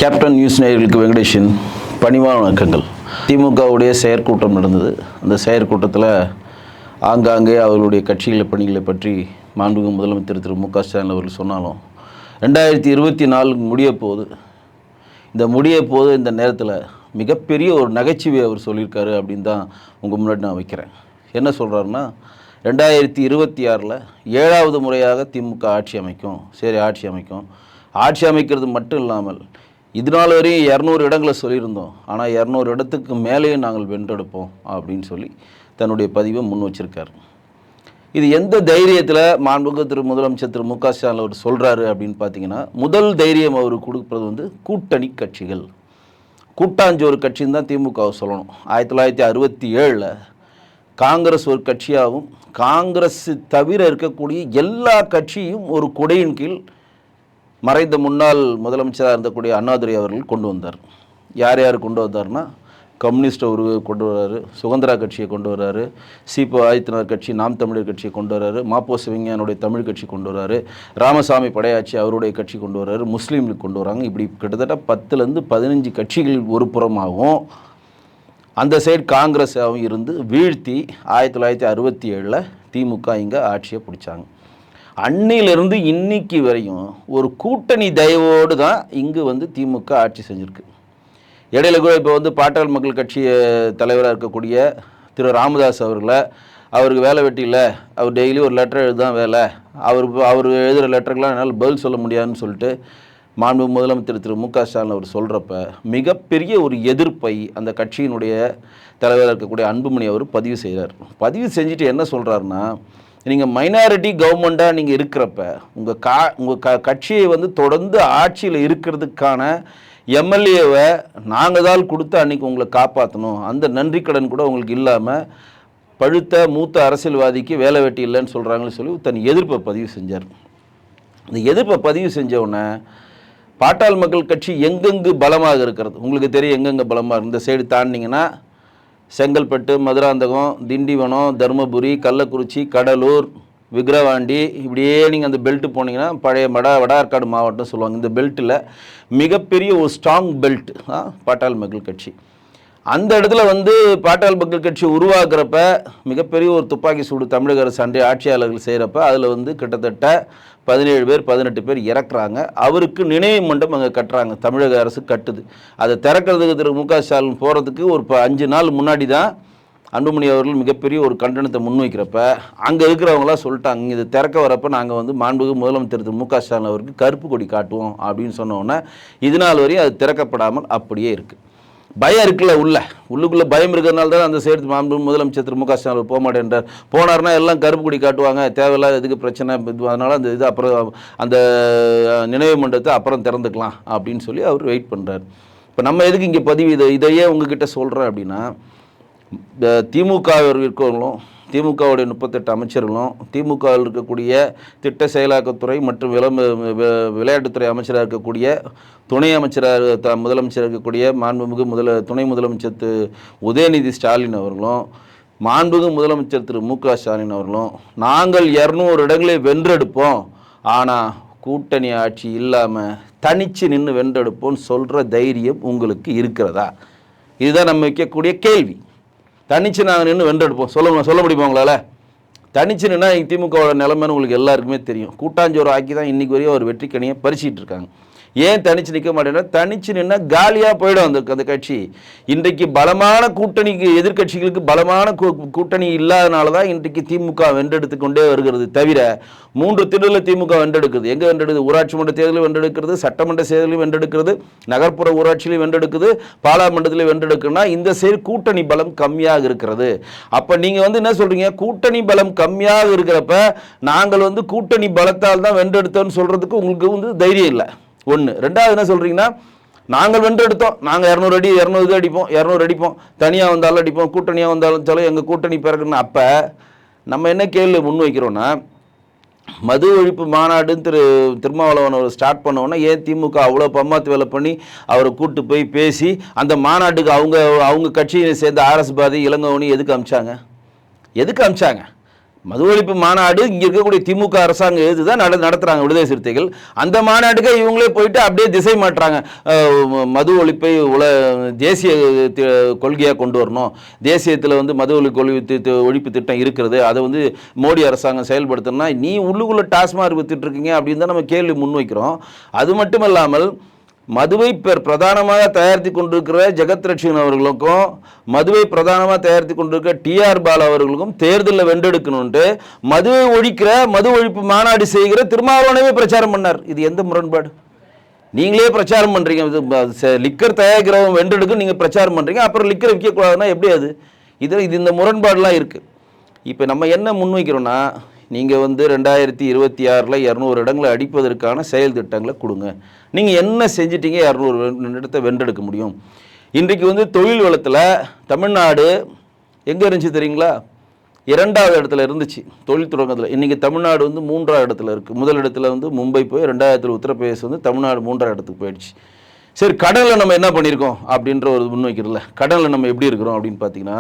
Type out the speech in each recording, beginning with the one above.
Captain news நேயர்களுக்கு வெங்கடேஷன் பணிவான வணக்கங்கள். திமுகவுடைய செயற்கூட்டம் நடந்தது. அந்த செயற்கூட்டத்தில் ஆங்காங்கே அவர்களுடைய கட்சிகளை பணிகளை பற்றி மாண்புமிகு முதலமைச்சர் திரு மு க ஸ்டாலின் அவர்கள் சொன்னாலும் 2024 முடிய போகுது. இந்த நேரத்தில் மிகப்பெரிய ஒரு நகைச்சுவை அவர் சொல்லியிருக்காரு அப்படின்னு தான் உங்கள் முன்னாடி நான் வைக்கிறேன். என்ன சொல்கிறாருன்னா, 2026 7வது முறையாக திமுக ஆட்சி அமைக்கும். சரி, ஆட்சி அமைக்கிறது மட்டும் இல்லாமல் இதனால் வரையும் 200 இடங்களை சொல்லியிருந்தோம், ஆனால் 200 இடத்துக்கு மேலேயே நாங்கள் வென்றெடுப்போம் அப்படின்னு சொல்லி தன்னுடைய பதிவை முன் வச்சிருக்காரு. இது எந்த தைரியத்தில் மாண்புமிகு திரு முதலமைச்சர் திரு மு க ஸ்டாலின் அவர் சொல்கிறாரு அப்படின்னு பார்த்தீங்கன்னா, முதல் தைரியம் அவர் கொடுக்குறது கூட்டணி கட்சிகள். கூட்டாஞ்சோறு கட்சின்னு தான் திமுகவை சொல்லணும். 1967 காங்கிரஸ் ஒரு கட்சியாகவும், காங்கிரஸ் தவிர இருக்கக்கூடிய எல்லா கட்சியும் ஒரு குடையின் கீழ் மறைந்த முன்னாள் முதலமைச்சராக இருந்தக்கூடிய அண்ணாதுரை அவர்கள் கொண்டு வந்தார். யார் கொண்டு வந்தார்னா, கம்யூனிஸ்ட் ஒரு கொண்டு வர்றாரு, சுதந்திரா கட்சியை கொண்டு வர்றாரு, சிபோ ஆதித்தனார் கட்சி, நாம் தமிழர் கட்சியை கொண்டு வர்றாரு, மாப்போ சிவஞானுடைய தமிழ் கட்சி கொண்டு வர்றாரு, ராமசாமி படையாட்சி அவருடைய கட்சி கொண்டு வர்றாரு, முஸ்லீம் லீக் கொண்டு வராங்க. இப்படி கிட்டத்தட்ட 10லேருந்து 15 கட்சிகள் ஒரு புறமாகவும் அந்த சைடு காங்கிரஸாகவும் இருந்து வீழ்த்தி 1967 திமுக இங்கே ஆட்சியை பிடிச்சாங்க. அன்னிலிருந்து இன்னைக்கு வரையும் ஒரு கூட்டணி தயவோடு தான் இங்கு திமுக ஆட்சி செஞ்சுருக்கு. இடையில கூட இப்போ பாட்டாளி மக்கள் கட்சி தலைவராக இருக்கக்கூடிய திரு ராமதாஸ் அவருக்கு வேலை வெட்டி இல்லை, அவர் டெய்லி ஒரு லெட்டர் எழுதுதான் வேலை, அவர் எழுதுகிற லெட்டருக்கெலாம் என்னால் பதில் சொல்ல முடியாதுன்னு சொல்லிட்டு மாண்பு முதலமைச்சர் திரு மு க ஸ்டாலின் அவர் சொல்கிறப்ப மிகப்பெரிய ஒரு எதிர்ப்பை அந்த கட்சியினுடைய தலைவராக இருக்கக்கூடிய அன்புமணி அவர் பதிவு செய்கிறார். பதிவு செஞ்சுட்டு என்ன சொல்கிறாருன்னா, நீங்கள் மைனாரிட்டி கவர்மெண்ட்டாக நீங்கள் இருக்கிறப்ப உங்கள் கட்சியை தொடர்ந்து ஆட்சியில் இருக்கிறதுக்கான எம்எல்ஏவை நாங்கள் தான் கொடுத்து அன்றைக்கி உங்களை காப்பாற்றணும், அந்த நன்றி கடன் கூட உங்களுக்கு இல்லாமல் பழுத்த மூத்த அரசியல்வாதிக்கு வேலை வெட்டி இல்லைன்னு சொல்கிறாங்கன்னு சொல்லி தன் எதிர்ப்பை பதிவு செஞ்சார். இந்த எதிர்ப்பை பதிவு செஞ்சவுடனே பாட்டாளி மக்கள் கட்சி எங்கெங்கு பலமாக இருக்கிறது உங்களுக்கு தெரியும். எங்கெங்கே பலமாக இந்த சைடு தாண்டிங்கன்னா செங்கல்பட்டு, மதுராந்தகம், திண்டிவனம், தருமபுரி, கள்ளக்குறிச்சி, கடலூர், விக்கிரவாண்டி, இப்படியே நீங்கள் அந்த பெல்ட்டு போனீங்கன்னா பழைய வடார்காடு மாவட்டம் சொல்லுவாங்க. இந்த பெல்ட்டில் மிகப்பெரிய ஒரு ஸ்ட்ராங் பெல்ட் பாட்டாளி மக்கள் கட்சி. அந்த இடத்துல பாட்டாளி மக்கள் கட்சி உருவாக்குறப்ப மிகப்பெரிய ஒரு துப்பாக்கி சூடு தமிழக அரசு அன்றைய ஆட்சியாளர்கள் செய்கிறப்ப அதில் கிட்டத்தட்ட 17 பேர் 18 பேர் இறக்குறாங்க. அவருக்கு நினைவு மண்டபம் அங்கே கட்டுறாங்க, தமிழக அரசு கட்டுது. அதை திறக்கிறதுக்கு திரு மு க ஸ்டாலின் போகிறதுக்கு ஒரு 5 நாள் முன்னாடி தான் அன்புமணி அவர்கள் மிகப்பெரிய ஒரு கண்டனத்தை முன்வைக்கிறப்ப அங்கே இருக்கிறவங்களாம் சொல்லிட்டாங்க, இது திறக்க வரப்போ நாங்கள் மாண்புமிகு முதலமைச்சர் திரு மு க ஸ்டாலின் அவருக்கு கருப்பு கொடி காட்டுவோம் அப்படின்னு சொன்னோன்னே இது நாள் வரையும் அது திறக்கப்படாமல் அப்படியே இருக்குது. பயம் இருக்குல்ல, உள்ளுக்குள்ளே பயம் இருக்கிறதுனால தான் அந்த சைடு மாண்புமிகு முதலமைச்சர் திரு மு க ஸ்டாலின் போக மாட்டேன்றார். போனார்னா எல்லாம் கருப்பு கொடி காட்டுவாங்க, தேவையில்லாத எதுக்கு பிரச்சனை, அதனால் அந்த இது அப்புறம் அந்த நினைவு மண்டபத்தை அப்புறம் திறந்துக்கலாம் அப்படின்னு சொல்லி அவர் வெயிட் பண்ணுறார். இப்போ நம்ம எதுக்கு இங்கே பதிவு இதையே உங்ககிட்ட சொல்கிறேன் அப்படின்னா, திமுக இருக்கவங்களும், திமுகவுடைய 38 அமைச்சர்களும், திமுகவில் இருக்கக்கூடிய திட்ட செயலாக்கத்துறை மற்றும் விளையாட்டுத்துறை அமைச்சராக இருக்கக்கூடிய துணை அமைச்சராக முதலமைச்சராக இருக்கக்கூடிய மாண்புமிகு துணை முதலமைச்சர் உதயநிதி ஸ்டாலின் அவர்களும், மாண்புமிகு முதலமைச்சர் திரு மு க ஸ்டாலின் அவர்களும் நாங்கள் 200 இடங்களை வென்றெடுப்போம், ஆனால் கூட்டணி ஆட்சி இல்லாமல் தனித்து நின்று வென்றெடுப்போம்னு சொல்கிற தைரியம் உங்களுக்கு இருக்கிறதா? இதுதான் நம்ம வைக்கக்கூடிய கேள்வி. தனிச்சு நாங்கள் நின்று வென்றெடுப்போம் சொல்ல முடியுமா உங்களால்? தனிச்சு நின்னா திமுகவோட நிலைமைன்னு உங்களுக்கு எல்லாருக்குமே தெரியும். கூட்டாஞ்சோறு ஆக்கி தான் இன்றைக்கி வரையும் ஒரு வெற்றிக்கணியை பறிச்சிட்டு இருக்காங்க. ஏன் தனிச்சு நிற்க மாட்டேன்னா, தனிச்சு நின்னா காலியாக போயிடும் அந்த கட்சி. இன்றைக்கு பலமான கூட்டணிக்கு, எதிர்கட்சிகளுக்கு பலமான கூட்டணி இல்லாதனால தான் இன்றைக்கு திமுக வென்றெடுத்து கொண்டே வருகிறது. தவிர 3 திடலில் திமுக வென்றெடுக்குது. எங்கே வென்றெடுக்குது? ஊராட்சி மன்ற தேர்தலில் வென்றெடுக்கிறது, சட்டமன்ற தேர்தலில் வென்றெடுக்கிறது, நகர்ப்புற ஊராட்சியிலையும் வென்றெடுக்குது, பாராளுமன்றத்தில் வென்றெடுக்குன்னா இந்த சைடு கூட்டணி பலம் கம்மியாக இருக்கிறது. அப்போ நீங்கள் என்ன சொல்கிறீங்க? கூட்டணி பலம் கம்மியாக இருக்கிறப்ப நாங்கள் கூட்டணி பலத்தால் தான் வென்றெடுத்தோன்னு சொல்கிறதுக்கு உங்களுக்கு தைரியம் இல்லை. ஒன்று. ரெண்டாவது என்ன சொல்கிறீங்கன்னா, நாங்கள் வென்றெடுத்தோம், நாங்கள் 200 இது அடிப்போம், 200 அடிப்போம், தனியாக வந்தாலும் அடிப்போம், கூட்டணியாக வந்தாலும் சொல்ல எங்கள் கூட்டணி பிறகுன்னு. அப்போ நம்ம என்ன கேள்வி முன்வைக்கிறோன்னா, மது ஒழிப்பு மாநாடுன்னு திருமாவளவன் அவர் ஸ்டார்ட் பண்ணோன்னா ஏன் திமுக அவ்வளோ பம்மாத்து வேலை பண்ணி அவரை கூப்பிட்டு போய் பேசி அந்த மாநாட்டுக்கு அவங்க கட்சியை சேர்ந்த ஆர்எஸ் பாரதி, இளங்கோவனி எதுக்கு அமிச்சாங்க? மது ஒழிப்பு மாநாடு இங்கே இருக்கக்கூடிய திமுக அரசாங்கம் எதுதான் நடத்துகிறாங்க விடுதலை சிறுத்தைகள். அந்த மாநாட்டுக்கு இவங்களே போயிட்டு அப்படியே திசை மாட்டுறாங்க. மது ஒழிப்பை தேசிய கொள்கையாக கொண்டு வரணும், தேசியத்தில் வந்து மது ஒழிப்பு திட்டம் இருக்கிறது, அதை வந்து மோடி அரசாங்கம் செயல்படுத்தணும்னா நீ உள்ளுக்குள்ளே டாஸ்மாக் வித்துட்டு இருக்கீங்க அப்படின்னு தான் நம்ம கேள்வி முன்வைக்கிறோம். அது மட்டும் இல்லாமல் மதுவை பிரதானமாக தயாரித்து கொண்டிருக்கிற ஜெகத் ரட்சகன் அவர்களுக்கும் மதுவை பிரதானமாக தயாரித்து கொண்டிருக்கிற டிஆர் பாலு அவர்களுக்கும் தேர்தலில் வென்றெடுக்கணும்ட்டு மதுவை ஒழிக்கிற மது ஒழிப்பு மாநாடு செய்கிற திருமாவளவனவே பிரச்சாரம் பண்ணார். இது எந்த முரண்பாடு? நீங்களே பிரச்சாரம் பண்ணுறீங்க, லிக்கர் தயாரிக்கிறவங்க வென்றெடுக்கும் நீங்கள் பிரச்சாரம் பண்ணுறீங்க, அப்புறம் லிக்கரை விற்கக்கூடாதுன்னா எப்படி அது? இது இந்த முரண்பாடுலாம் இருக்குது. இப்போ நம்ம என்ன முன்வைக்கிறோன்னா, நீங்கள் வந்து 2026 200 இடங்களை அடிப்பதற்கான செயல் திட்டங்களை கொடுங்க. நீங்கள் என்ன செஞ்சிட்டீங்க? 200 இடத்தை வென்றெடுக்க முடியும். இன்றைக்கு வந்து தொழில் வளத்தில் தமிழ்நாடு எங்கே இருந்துச்சு தெரியுங்களா? 2வது இடத்துல இருந்துச்சு தொழில் தொடங்கத்தில். இன்றைக்கி தமிழ்நாடு வந்து 3வது இடத்துல இருக்குது. முதல் இடத்துல வந்து மும்பை போய் 2வது உத்தரப்பிரதேசம் வந்து தமிழ்நாடு 3வது இடத்துக்கு போயிடுச்சு. சரி, கடனில் நம்ம என்ன பண்ணியிருக்கோம் அப்படின்ற ஒரு முன்வைக்கிறதுல கடனில் நம்ம எப்படி இருக்கிறோம் அப்படின்னு பார்த்தீங்கன்னா,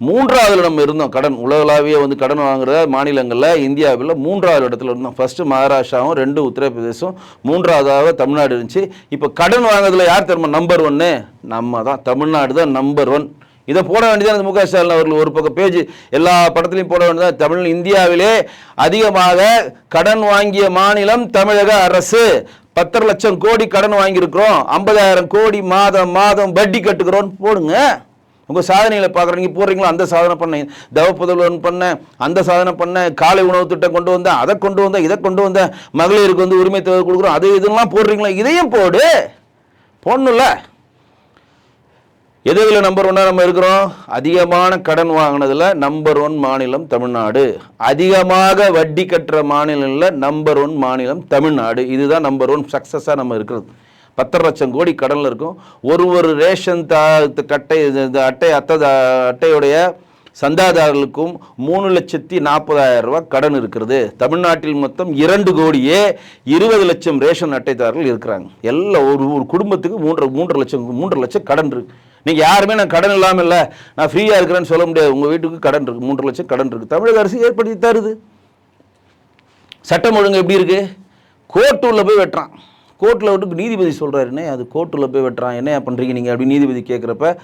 3வது நம்ம இருந்தோம். கடன் உலகளாவிய வந்து கடன் வாங்குற மாநிலங்களில் இந்தியாவில் 3வது இடத்துல இருந்தோம். ஃபஸ்ட்டு மகாராஷ்டிராவும் 2 உத்தரப்பிரதேசம், 3வதாக தமிழ்நாடு இருந்துச்சு. இப்போ கடன் வாங்குறதுல யார் தெரியுமா நம்பர் 1? நம்ம தான், தமிழ்நாடு தான் நம்பர் 1. இதை போட வேண்டியதான் அந்த முக ஸ்டாலின் அவர்கள் ஒரு பக்கம் பேஜ் எல்லா படத்துலையும் போட வேண்டியதான். இந்தியாவிலே அதிகமாக கடன் வாங்கிய மாநிலம் தமிழக அரசு. 10 லட்சம் கோடி கடன் வாங்கியிருக்கிறோம், 50,000 கோடி மாதம் வட்டி கட்டுக்கிறோன்னு போடுங்க. உங்கள் சாதனைகளை பார்க்குறீங்க, போடுறீங்களா? அந்த சாதனை பண்ணேன், தவப்புதல்வன் பண்ணேன், அந்த சாதனை பண்ணேன், காலை உணவு திட்டம் கொண்டு வந்தேன், அதை கொண்டு வந்தேன், இதை கொண்டு வந்தேன், மகளிருக்கு வந்து உரிமை தொகை கொடுக்குறோம், அது இதெல்லாம் போடுறீங்களா? இதையும் போடணும்ல. எதில் நம்பர் 1 நம்ம இருக்கிறோம்? அதிகமான கடன் வாங்கினதில் நம்பர் 1 மாநிலம் தமிழ்நாடு. அதிகமாக வட்டி கட்டுற மாநிலங்களில் நம்பர் 1 மாநிலம் தமிழ்நாடு. இதுதான் நம்பர் 1 சக்ஸஸாக நம்ம இருக்கிறது. 10 லட்சம் கோடி கடனில் இருக்கும். ஒரு ரேஷன் அட்டையுடைய சந்தாதாரர்களுக்கும் 3,40,000 ரூபாய் கடன் இருக்கிறது. தமிழ்நாட்டில் மொத்தம் 2 கோடியே 20 லட்சம் ரேஷன் அட்டைதாரர்கள் இருக்கிறாங்க. எல்லாம் ஒரு குடும்பத்துக்கு 3 லட்சம் கடன் இருக்கு. நீங்கள் யாருமே நான் கடன் இல்லாமல் இல்லை, நான் ஃப்ரீயாக இருக்கிறேன்னு சொல்ல முடியாது. உங்கள் வீட்டுக்கு கடன் இருக்குது, 3 லட்சம் கடன் இருக்குது. தமிழக அரசு ஏற்படுத்தி தருது. சட்டம் ஒழுங்கு எப்படி இருக்குது? கோர்ட்டுள்ள போய் வெட்டுறான். கோர்ட்டில் விட்டு நீதிபதி சொல்கிறாருன்னே, அது கோர்ட்டில் போய் வெட்டுறான், என்ன பண்ணுறீங்க நீங்கள் அப்படின்னு நீதிபதி கேட்குறப்ப,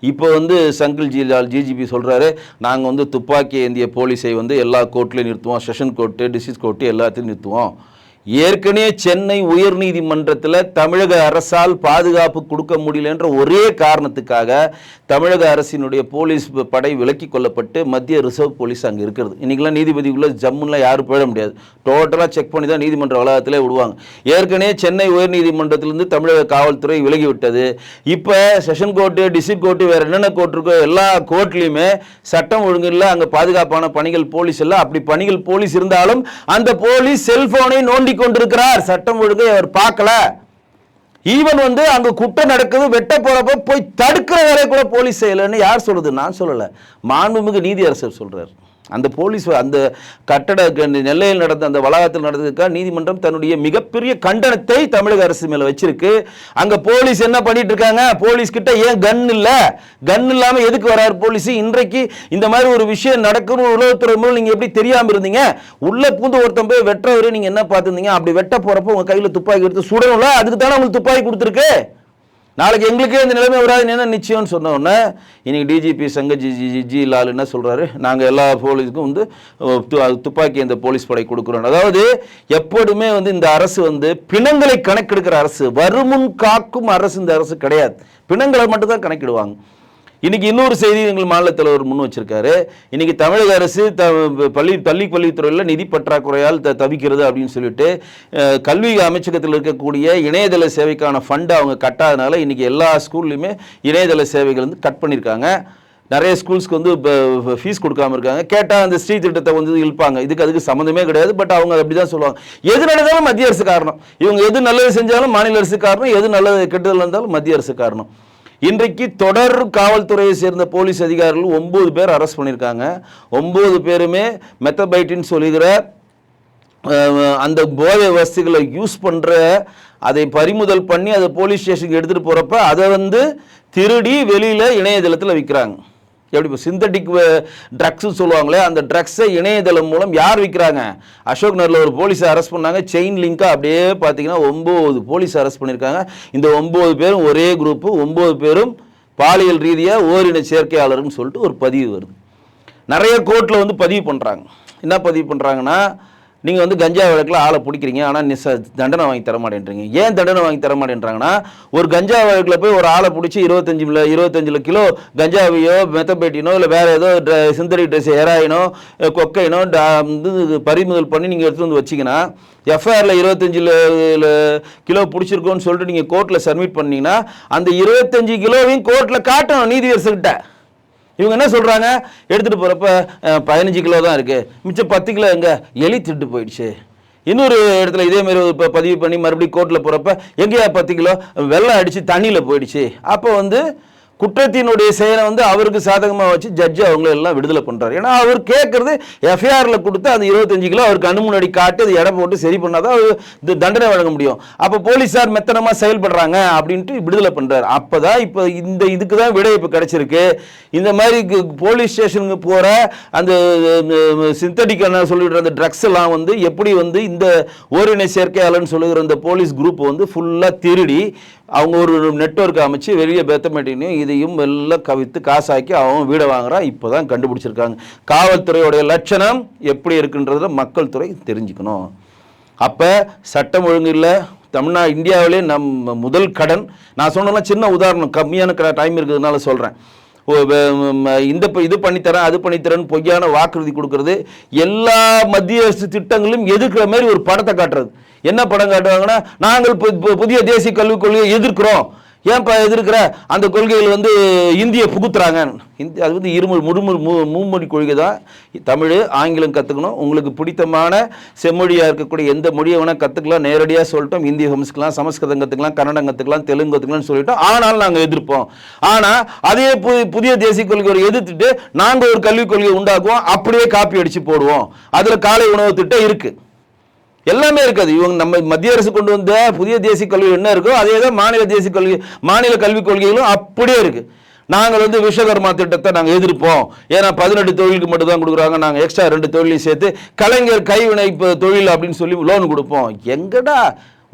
இப்போ வந்து சங்கில் ஜிஜிபி சொல்கிறாரு, நாங்கள் வந்து துப்பாக்கி ஏந்திய போலீஸை வந்து எல்லா கோர்ட்லேயும் நிறுத்துவோம், செஷன் கோர்ட்டு, டிஸ்ட்ரிக்ட் கோர்ட்டு எல்லாத்தையும் நிறுத்துவோம். ஏற்கனவே சென்னை உயர்நீதிமன்றத்தில் தமிழக அரசால் பாதுகாப்பு கொடுக்க முடியலன்ற ஒரே காரணத்துக்காக தமிழக அரசினுடைய போலீஸ் படை விலக்கி கொள்ளப்பட்டு மத்திய ரிசர்வ் போலீஸ் அங்கே இருக்கிறது. இன்றைக்கெல்லாம் நீதிபதிக்குள்ளே ஜம்முலாம் யாரும் போயிட முடியாது, டோட்டலாக செக் பண்ணி தான் நீதிமன்ற வளாகத்திலே விடுவாங்க. ஏற்கனவே சென்னை உயர்நீதிமன்றத்திலிருந்து தமிழக காவல்துறை விலகிவிட்டது. இப்போ செஷன் கோர்ட்டு, டிஸ்ட்ரிக்ட் கோர்ட்டு, வேறு என்னென்ன கோர்ட் இருக்கோ எல்லா கோர்ட்லேயுமே சட்டம் ஒழுங்கு இல்லை, அங்கே பாதுகாப்பான பணிகள் போலீஸ் இல்லை. அப்படி பணிகள் போலீஸ் இருந்தாலும் அந்த போலீஸ் செல்போனை நோண்டி கொண்டிருக்கிறார். சட்டம் ஒழுங்கை அவர் பார்க்கல. ஈவன் வந்து அங்க குற்றம் நடக்குது, வெட்ட போறப்ப போய் தடுக்கிற வேலை கூட போலீஸ் செய்யலன்னு யார் சொல்லுது? நான் சொல்லல, மாண்புமிகு நீதியரசர் சொல்றாரு. அந்த போலீஸ் அந்த கட்டட நெல்லையில் நடந்த அந்த வளாகத்தில் நடந்ததுக்காக நீதிமன்றம் தன்னுடைய மிகப்பெரிய கண்டனத்தை தமிழக அரசு மேல வச்சிருக்கு. அங்க போலீஸ் என்ன பண்ணிட்டு இருக்காங்க? போலீஸ் கிட்ட ஏன் கன் இல்ல? கன் இல்லாம எதுக்கு வராரு போலீஸ்? இன்றைக்கு இந்த மாதிரி ஒரு விஷயம் நடக்கணும் உளவுத்துறை மூலம் நீங்க எப்படி தெரியாம இருந்தீங்க? உள்ள பூந்து ஒருத்தன் போய் வெற்றவரு நீங்க என்ன பார்த்துருந்தீங்க? அப்படி வெட்ட போறப்ப உங்க கையில துப்பாக்கி எடுத்து சுடணும்ல, அதுக்கு தானே உங்களுக்கு துப்பாக்கி கொடுத்துருக்கு. நாளைக்கு எங்களுக்கே இந்த நிலைமை வராது என்ன நிச்சயம்னு சொன்ன உடனே இன்னைக்கு டிஜிபி ஜி லால் என்ன சொல்றாரு? நாங்கள் எல்லா போலீஸுக்கும் வந்து துப்பாக்கி இந்த போலீஸ் படை கொடுக்குறோம். அதாவது எப்போதுமே வந்து இந்த அரசு வந்து பிணங்களை கணக்கெடுக்கிற அரசு, வருமுன் காக்கும் அரசு இந்த அரசு கிடையாது. பிணங்களை மட்டும்தான் கணக்கிடுவாங்க. இன்னைக்கு இன்னொரு செய்தி எங்கள் மாநிலத்தில் ஒரு முன் வச்சிருக்காரு. இன்னைக்கு தமிழக அரசு பள்ளித்துறையில் நிதி பற்றாக்குறையால் தவிக்கிறது அப்படின்னு சொல்லிட்டு கல்வி அமைச்சகத்தில் இருக்கக்கூடிய இணையதள சேவைக்கான ஃபண்டை அவங்க கட்டாதனால இன்னைக்கு எல்லா ஸ்கூல்லையுமே இணையதள சேவைகள் வந்து கட் பண்ணியிருக்காங்க. நிறைய ஸ்கூல்ஸ்க்கு வந்து ஃபீஸ் கொடுக்காம இருக்காங்க. கேட்டால் அந்த ஸ்ரீ திட்டத்தை வந்து இழுப்பாங்க. அதுக்கு சம்மந்தமே கிடையாது. பட் அவங்க அப்படி தான் சொல்லுவாங்க. எது நடந்தாலும் மத்திய அரசு காரணம். இவங்க எது நல்லது செஞ்சாலும் மாநில அரசு காரணம், எது நல்லது கெட்டதில் இருந்தாலும் மத்திய அரசு காரணம். இன்றைக்கு தொடர் காவல்துறையை சேர்ந்த போலீஸ் அதிகாரிகள் 9 பேர் அரெஸ்ட் பண்ணியிருக்காங்க. 9 பேருமே மெத்தபைட்டின்னு சொல்லுகிற அந்த போதை வசதிகளை யூஸ் பண்ணுற அதை பறிமுதல் பண்ணி அதை போலீஸ் ஸ்டேஷனுக்கு எடுத்துகிட்டு போகிறப்ப அதை வந்து திருடி வெளியில் இணையதளத்தில் விற்கிறாங்க. எப்படி இப்போ சிந்தட்டிக் ட்ரக்ஸு சொல்லுவாங்களே, அந்த ட்ரக்ஸை இணையதளம் மூலம் யார் விற்கிறாங்க? அசோக் நகரில் ஒரு போலீஸை அரெஸ்ட் பண்ணாங்க, செயின் லிங்காக அப்படியே பார்த்தீங்கன்னா 9 போலீஸ் அரெஸ்ட் பண்ணியிருக்காங்க. இந்த 9 பேரும் ஒரே குரூப்பு, 9 பேரும் பாலியல் ரீதியாக ஓரின சேர்க்கையாளர்னு சொல்லிட்டு ஒரு பதிவு வருது. நிறைய கோர்ட்டில் வந்து பதிவு பண்ணுறாங்க. என்ன பதிவு பண்ணுறாங்கன்னா, நீங்கள் வந்து கஞ்சா வழக்கில் ஆளை பிடிக்கிறீங்க, ஆனால் தண்டனை வாங்கி தர மாட்டேன்றீங்க. ஏன் தண்டனை வாங்கி தர மாட்டேன்றாங்கன்னா, ஒரு கஞ்சா வழக்கில் போய் ஒரு ஆளை பிடிச்சி 25 கிலோ கஞ்சாவையோ மெத்தபேட்டினோ இல்லை வேறு ஏதோ சிந்தடிக் ட்ரெஸ் ஹெராயினோ கொக்கைனோ வந்து பறிமுதல் பண்ணி நீங்கள் எடுத்துகிட்டு வந்து வச்சிங்கன்னா, எஃப்ஐஆரில் 25 கிலோ பிடிச்சிருக்கோன்னு சொல்லிட்டு நீங்கள் கோர்ட்டில் சப்மிட் பண்ணிங்கன்னா, அந்த 25 கிலோவையும் கோர்ட்டில் காட்டணும் நீதியரசுகிட்ட. இவங்க என்ன சொல்கிறாங்க, எடுத்துகிட்டு போகிறப்ப 15 கிலோ தான் இருக்குது, மிச்சம் 10 கிலோ எங்கே எலி திட்டு போயிடுச்சு. இன்னொரு இடத்துல இதேமாரி இப்போ பதிவு பண்ணி மறுபடியும் கோர்ட்டில் போகிறப்ப எங்கேயா 10 கிலோ வெள்ளம் அடித்து தண்ணியில் போயிடுச்சு. அப்போ வந்து குற்றத்தினுடைய செயலை வந்து அவருக்கு சாதகமாக வச்சு ஜட்ஜு அவங்கள எல்லாம் விடுதலை பண்ணுறாரு. ஏன்னா அவர் கேட்குறது எஃப்ஐஆரில் கொடுத்து அந்த 25 கிலோ அவர் கண்ணு முன்னாடி காட்டி அது எடை போட்டு சரி பண்ணாதான் அவர் தண்டனை வழங்க முடியும். அப்போ போலீஸார் மெத்தனமாக செயல்படுறாங்க அப்படின்ட்டு விடுதலை பண்ணுறாரு. அப்போ தான் இப்போ இந்த இதுக்கு தான் விடை இப்போ கிடச்சிருக்கு. இந்த மாதிரி போலீஸ் ஸ்டேஷனுக்கு போகிற அந்த சிந்தடிக் சொல்லிடுற அந்த ட்ரக்ஸ் எல்லாம் வந்து எப்படி வந்து இந்த ஓரின சேர்க்கையாளர்னு சொல்லுகிற அந்த போலீஸ் குரூப் வந்து ஃபுல்லாக திருடி அவங்க ஒரு நெட்வொர்க் அமைச்சு வெளியே பெத்தமேட்டினையும் இதையும் எல்லாம் கவித்து காசாக்கி அவன் வீடை வாங்குறான். இப்போ தான் கண்டுபிடிச்சிருக்காங்க. காவல்துறையோடைய லட்சணம் எப்படி இருக்குன்றத மக்கள் துறை தெரிஞ்சுக்கணும். அப்போ சட்டம் ஒழுங்கு இல்லை. இந்தியாவிலே முதல் கடன் நான் சொன்னா சின்ன உதாரணம், கம்மியான டைம் இருக்கிறதுனால சொல்கிறேன். இது பண்ணித்தரேன் அது பண்ணித்தரேன்னு பொய்யான வாக்குறுதி கொடுக்கறது, எல்லா மத்திய அரசு திட்டங்களும் எதிர்க்கிற மாதிரி ஒரு படத்தை காட்டுறது. என்ன படம் காட்டுவாங்கன்னா, நாங்கள் புதிய தேசிய கல்விக் கொள்கையை எதிர்க்கிறோம். ஏன்ப்பா எதிர்க்கிற? அந்த கொள்கைகள் வந்து இந்தியை புகுத்துறாங்க. அது வந்து மூமொழி கொள்கை தான். தமிழ் ஆங்கிலம் கற்றுக்கணும். உங்களுக்கு பிடித்தமான செம்மொழியாக இருக்கக்கூடிய எந்த மொழியை வேணால் கற்றுக்கலாம். நேரடியாக சொல்லிட்டோம், இந்திய கற்றுக்கலாம், சமஸ்கிருதம் கற்றுக்கலாம், கன்னடம் கற்றுக்கலாம், தெலுங்கு கற்றுக்கலாம்னு சொல்லிட்டோம். ஆனால் நாங்கள் எதிர்ப்போம். ஆனால் அதே புதிய தேசிய கொள்கையை எதிர்த்துட்டு நாங்கள் ஒரு கல்விக் கொள்கையை உண்டாக்குவோம், அப்படியே காப்பி அடித்து போடுவோம். அதில் காலை உணவு திட்டம் இருக்குது, எல்லாமே இருக்காது. இவங்க நம்ம மத்திய அரசு கொண்டு வந்த புதிய தேசிய கல்வி என்ன இருக்கோ அதே தான் மாநில கல்விக் கொள்கைகளும் அப்படியே இருக்கு. நாங்கள் வந்து விஸ்வகர்மா திட்டத்தை நாங்கள் எதிர்ப்போம். ஏன்னா 18 தொழிலுக்கு மட்டும் தான் கொடுக்குறாங்க, நாங்கள் எக்ஸ்ட்ரா 2 தொழிலையும் சேர்த்து கலைஞர் கைவினை தொழில் அப்படின்னு சொல்லி லோன் கொடுப்போம். எங்கடா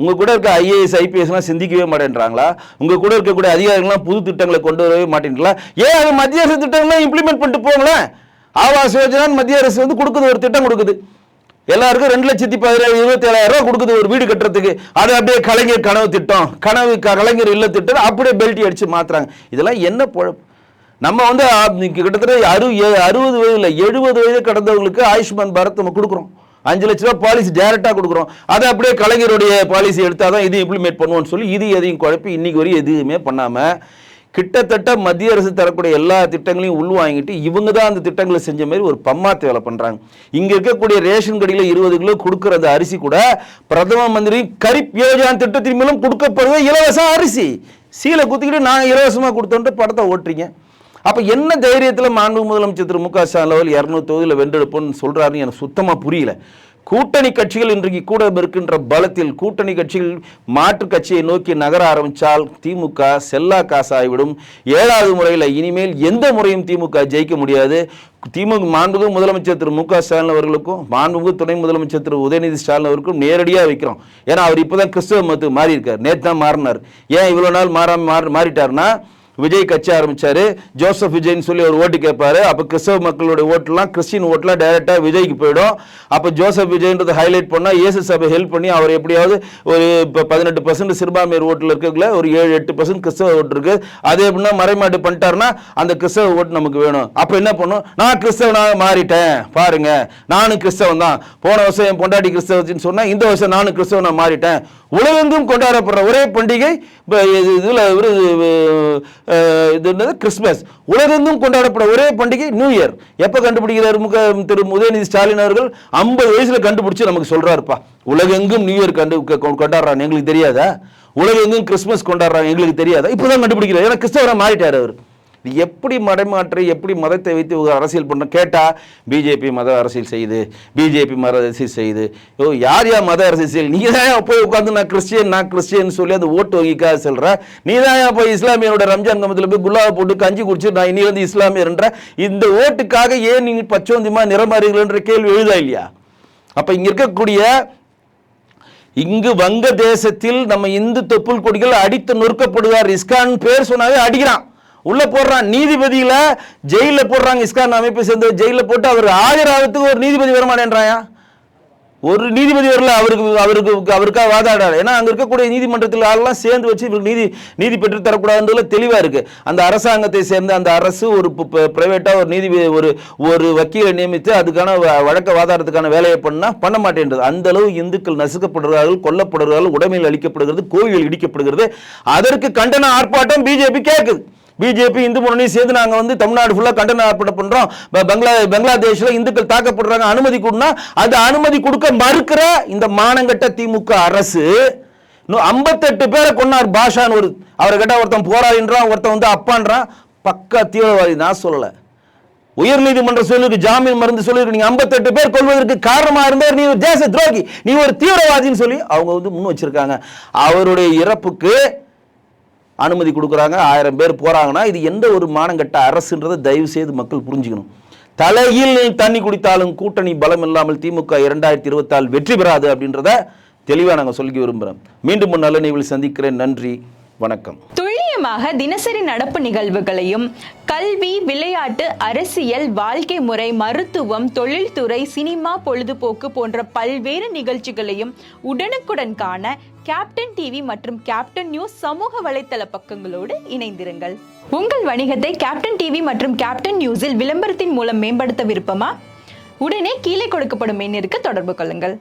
உங்க கூட இருக்க IAS IPSலாம் சிந்திக்கவே மாட்டேன்றாங்களா? உங்க கூட இருக்கக்கூடிய அதிகாரிகள்லாம் புது திட்டங்களை கொண்டு வரவே மாட்டேங்களா? ஏன் அது மத்திய அரசு திட்டங்கள்லாம் இம்ப்ளிமெண்ட் பண்ணிட்டு போங்களேன். ஆவாஸ் யோஜனா மத்திய அரசு வந்து கொடுக்குது, ஒரு திட்டம் கொடுக்குது, எல்லாருக்கும் 2,17,27,000 ரூபா கொடுக்குது ஒரு வீடு கட்டுறதுக்கு. அது அப்படியே கலைஞர் கனவு திட்டம், கலைஞர் இல்ல திட்டம் அப்படியே பெல்ட்டி அடிச்சு மாத்துறாங்க. இதெல்லாம் என்ன பொழப்பு? நம்ம வந்து கிட்டத்தட்ட 60 வயதுல 70 வயது கடந்தவங்களுக்கு ஆயுஷ்மான் பாரத் நம்ம கொடுக்குறோம். 5 லட்ச ரூபா பாலிசி டைரக்டா கொடுக்குறோம். அதை அப்படியே கலைஞருடைய பாலிசி எடுத்தாதான் இது இம்ப்ளிமெண்ட் பண்ணுவோம்னு சொல்லி இது எதையும் குழப்பி இன்னைக்கு வரையும் எதுவுமே பண்ணாம கிட்டத்தட்ட மத்திய அரசு தரக்கூடிய எல்லா திட்டங்களையும் உள்வாங்கிட்டு இவங்க தான் அந்த திட்டங்களை செஞ்ச மாதிரி ஒரு பம்மாத்து வேலை பண்றாங்க. இங்க இருக்கக்கூடிய ரேஷன் கடையில் 20 கிலோ கொடுக்குற அந்த அரிசி கூட பிரதம மந்திரி கரிப் யோஜனா திட்டத்தின் மூலம் கொடுக்கப்படுவது இலவச அரிசி. சீலை குத்திக்கிட்டு நாங்கள் இலவசமா கொடுத்தோன்ட்டு படத்தை ஓட்டுறீங்க. அப்ப என்ன தைரியத்தில் மாண்பு முதலமைச்சர் திரு மு க ஸ்டாலின் அவர்கள் 200 தொகுதியில் வென்றெடுப்போம்னு சொல்றாருன்னு எனக்கு சுத்தமா புரியல. கூட்டணி கட்சிகள் இன்றைக்கு கூட இருக்கின்ற பலத்தில் கூட்டணி கட்சிகள் மாற்று கட்சியை நோக்கி நகர ஆரம்பித்தால் திமுக செல்லா காசாகிவிடும். 7வது முறையில் இனிமேல் எந்த முறையும் திமுக ஜெயிக்க முடியாது. திமுக மாண்புமிகு முதலமைச்சர் திரு மு க ஸ்டாலின் அவர்களுக்கும் மாண்புமிகு துணை முதலமைச்சர் திரு உதயநிதி ஸ்டாலின் அவருக்கும் நேரடியாக வைக்கிறோம். ஏன்னா அவர் இப்போதான் கிறிஸ்தவ மதத்துக்கு மாறி இருக்கார், நேற்று தான் மாறினார். ஏன் இவ்வளோ நாள் மாறிட்டார்னா, விஜய் கட்சி ஆரம்பிச்சாரு, ஜோசப் விஜய்னு சொல்லி ஒரு ஓட்டு கேட்பாரு. அப்போ கிறிஸ்தவ மக்களுடைய ஓட்டுலாம் கிறிஸ்டின் ஓட்டுலாம் டைரக்டா விஜய்க்கு போயிடும். அப்போ ஜோசப் விஜய்ன்றதை ஹைலைட் பண்ணா இயேசு சபை ஹெல்ப் பண்ணி அவர் எப்படியாவது ஒரு 18% சிறுபான்மையர் ஓட்டுல இருக்கல ஒரு 7-8% கிறிஸ்தவ ஓட்டு இருக்கு. அதே எப்படின்னா மறைமாட்டு பண்ணிட்டாருன்னா அந்த கிறிஸ்தவ ஓட்டு நமக்கு வேணும். அப்ப என்ன பண்ணும், நான் கிறிஸ்தவனாக மாறிட்டேன் பாருங்க, நானும் கிறிஸ்தவன் தான், போன வருஷம் என் பொண்டாட்டி கிறிஸ்தவச்சின்னு சொன்னா இந்த வருஷம் நானும் கிறிஸ்தவனா மாறிட்டேன். உலகெங்கும் கொண்டாடப்படுற ஒரே பண்டிகை இதுல கிறிஸ்துமஸ். உலகெங்கும் கொண்டாடப்பட ஒரே பண்டிகை நியூ இயர். எப்ப கண்டுபிடிக்கிறார் திரு உதயநிதி ஸ்டாலின் அவர்கள்? 50 வயசுல கண்டுபிடிச்சு நமக்கு சொல்றாருப்பா, உலகெங்கும் நியூ இயர் கொண்டாடுறாங்க எங்களுக்கு தெரியாதா, உலகெங்கும் கிறிஸ்துமஸ் கொண்டாடுறாங்க எங்களுக்கு தெரியாதா, இப்பதான் கண்டுபிடிக்கிறார். ஏன்னா கிறிஸ்தவரா மாறிட்டார் அவர். இது எப்படி மடைமாற்றி எப்படி மதத்தை வைத்து அரசியல் பண்ண கேட்டால் பிஜேபி மத அரசியல் செய்யுது, பிஜேபி மத அரசியல் செய்யுது. யார் மத அரசியல் செய்யுது? நீ தான் போய் உட்காந்து நான் கிறிஸ்டியன் சொல்லி அந்த ஓட்டு வங்கிக்காக சொல்கிற. நீ தான் போய் இஸ்லாமியனோட ரம்ஜான் கமத்தில் போய் குல்லாவை போட்டு கஞ்சி குடிச்சு நான் இனி வந்து இஸ்லாமியர்ன்ற இந்த ஓட்டுக்காக ஏன் நீங்கள் பச்சோந்தியமாக நிறமாறுகிறன்ற கேள்வி எழுதா இல்லையா? அப்போ இங்கே இருக்கக்கூடிய இங்கு வங்க தேசத்தில் நம்ம இந்து தொப்புள் கொடிகள் அடித்து நொறுக்கப்படுவார். இஸ்கான் பேர் சொன்னாவே அடிக்கிறான், உள்ள போடுறான். நீதிபதியில ஜெயில போடுறாங்க. இஸ்கான் அமைப்பை சேர்ந்த ஜெயில போட்டு அவர் ஆஜராகிறதுக்கு ஒரு நீதிபதி வரமாட்டேன்றாயா? ஒரு நீதிபதி வரல, அவருக்காக வாதாடாரு. ஏன்னா அங்கே இருக்கக்கூடிய நீதிமன்றத்தில் ஆளெல்லாம் சேர்ந்து வச்சு இவருக்கு நீதி பெற்று தரக்கூடாதுன்றதுல தெளிவாக இருக்குது. அந்த அரசாங்கத்தை சேர்ந்த அந்த அரசு ஒரு பிரைவேட்டாக ஒரு நீதிபதி ஒரு வக்கீலை நியமித்து அதுக்கான வழக்க வாதாடுறதுக்கான வேலையை பண்ண மாட்டேன்றது. அந்த அளவு இந்துக்கள் நசுக்கப்படுகிறார்கள், கொல்லப்படுகிறார்கள், உடைமையில் அளிக்கப்படுகிறது, கோயில்கள் இடிக்கப்படுகிறது. அதற்கு கண்டன ஆர்ப்பாட்டம் பிஜேபி கேட்குது. பிஜேபி இந்து முன்னணி சேர்ந்து நாங்கள் வந்து தமிழ்நாடு ஃபுல்லாக கண்டன ஆர்ப்பாட்டம் பண்ணுறோம். பங்களாதேஷில் இந்துக்கள் தாக்கப்படுறாங்க, அனுமதி கொடுனா அந்த அனுமதி கொடுக்க மறுக்கிற இந்த மானங்கட்ட திமுக அரசு 58 பேரை கொண்டார். பாஷான்னு அவரை கேட்டால் ஒருத்தன் போராடின்றான், ஒருத்தன் வந்து அப்பான்றான். பக்கா தீவிரவாதி. நான் சொல்லலை, உயர்நீதிமன்ற சொல்லிருக்கு, ஜாமீன் மருந்து சொல்லிருக்கு. நீங்க 58 பேர் கொள்வதற்கு காரணமா இருந்தார் நீ ஒரு தேச துரோகி, நீ ஒரு தீவிரவாதின்னு சொல்லி அவங்க வந்து முன் வச்சிருக்காங்க. அவருடைய இறப்புக்கு அனுமதி கொடுக்குறாங்க. 1000 பேர் போறாங்கன்னா இது எந்த ஒரு மானங்கட்ட அரசுன்றதை தயவு செய்து மக்கள் புரிஞ்சுக்கணும். தலையில் தண்ணி குடித்தாலும் கூட்டணி பலம் இல்லாமல் திமுக 2024 வெற்றி பெறாது அப்படின்றத தெளிவாக நாங்கள் சொல்லி விரும்புகிறோம். மீண்டும் நல்ல நிகழ்வில் சந்திக்கிறேன். நன்றி, வணக்கம். துல்லியமாக தினசரி நடப்பு நிகழ்வுகளையும் கல்வி, விளையாட்டு, அரசியல், வாழ்க்கை முறை, மருத்துவம், தொழில்துறை, சினிமா, பொழுதுபோக்கு போன்ற பல்வேறு நிகழ்ச்சிகளையும் உடனுக்குடன் காண கேப்டன் டிவி மற்றும் கேப்டன் நியூஸ் சமூக வலைத்தள பக்கங்களோடு இணைந்திருங்கள். உங்கள் வணிகத்தை கேப்டன் டிவி மற்றும் கேப்டன் நியூஸில் விளம்பரத்தின் மூலம் மேம்படுத்த விருப்பமா? உடனே கீழே கொடுக்கப்படும் எண்ணிற்கு தொடர்பு கொள்ளுங்கள்.